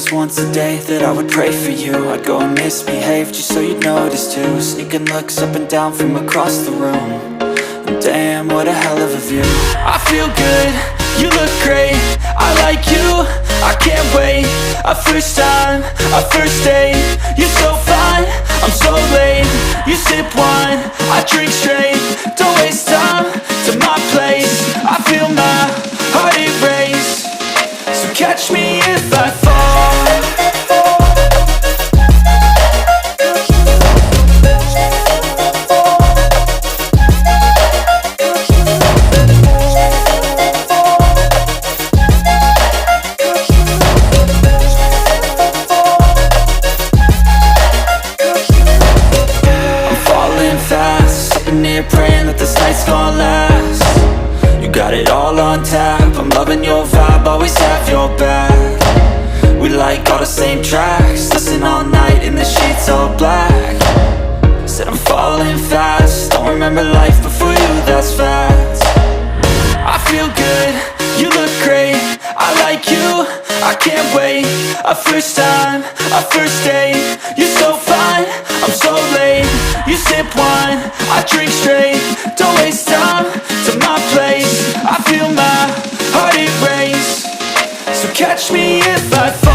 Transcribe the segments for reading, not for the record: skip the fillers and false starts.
was once a day that I would pray for you. I'd go and misbehave just so you'd notice too. Sneaking looks up and down from across the room. And damn, what a hell of a view. I feel good, you look great, I like you, I can't wait. A first time, a first date, you're so fine, I'm so late. You sip wine, I drink straight, don't waste time to my place. I feel my heart erase, so catch me if I fall. Praying that this night's gonna last. You got it all on tap, I'm loving your vibe, always have your back. We like all the same tracks, listen all night in the sheets all black. Said I'm falling fast, don't remember life before you, that's fact. I feel good, you look great, I like you, I can't wait. A first time, a first date, you're so fine, I'm so late. You sip wine, I drink straight, don't waste time to my place. I feel my heart erase, so catch me if I fall.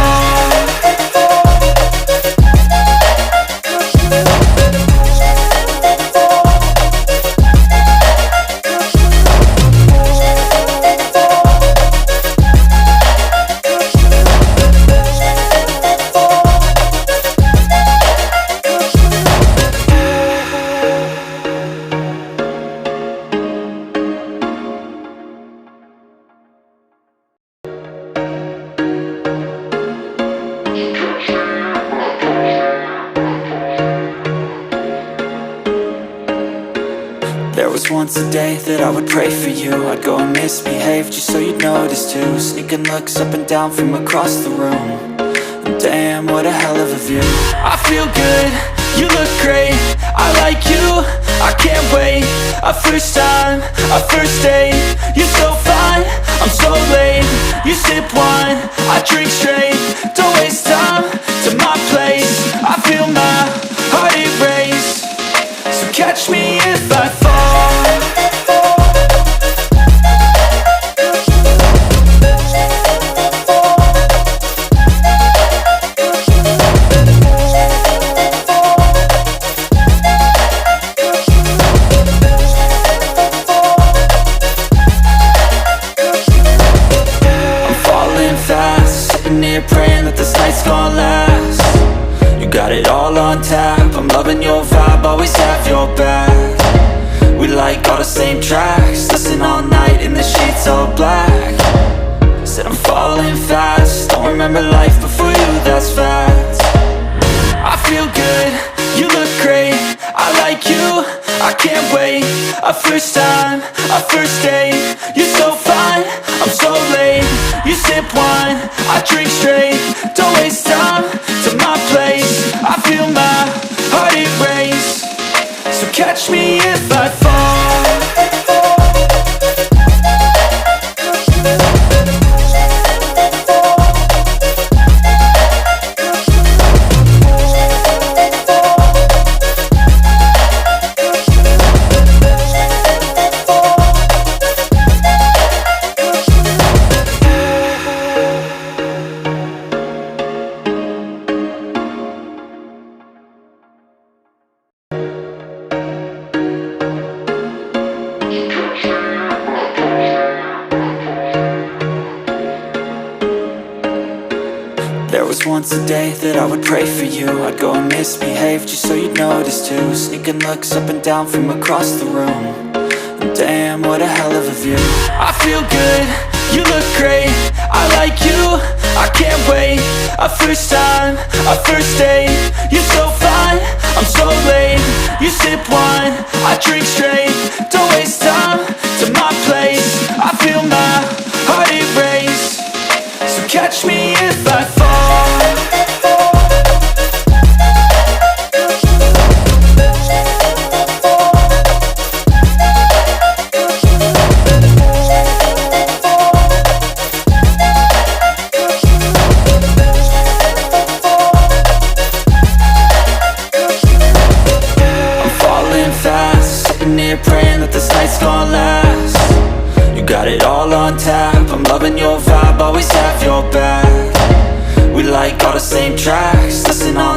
There was once a day that I would pray for you. I'd go and misbehave just so you'd notice too. Sneaking looks up and down from across the room. And damn, what a hell of a view. I feel good, you look great, I like you, I can't wait. A first time, a first date, you're so fine, I'm so late. You sip wine, I drink straight, don't waste time to my place. I feel my heart erase, so catch me if I fall. Praying that this night's gonna last. You got it all on tap, I'm loving your vibe, always have your back. We like all the same tracks, listen all night in the sheets all black. Said I'm falling fast, don't remember life before you, that's fact. I feel good, you look great, I like you, I can't wait. A first time, a first date, you're so fine, I'm so late. You sip wine, I drink straight, don't waste time to my place. I feel my heart erase, so catch me if I fall. There was once a day that I would pray for you. I'd go and misbehave just so you'd notice too. Sneaking looks up and down from across the room. And damn, what a hell of a view. I feel good, you look great, I like you, I can't wait. A first time, a first date, you're so fine, I'm so late. You sip wine, I drink straight, don't waste time to my place. I feel my heart erase, so catch me if I fall. that this night's gonna last. You got it all on tap, I'm loving your vibe, always have your back. We like all the same tracks, listen all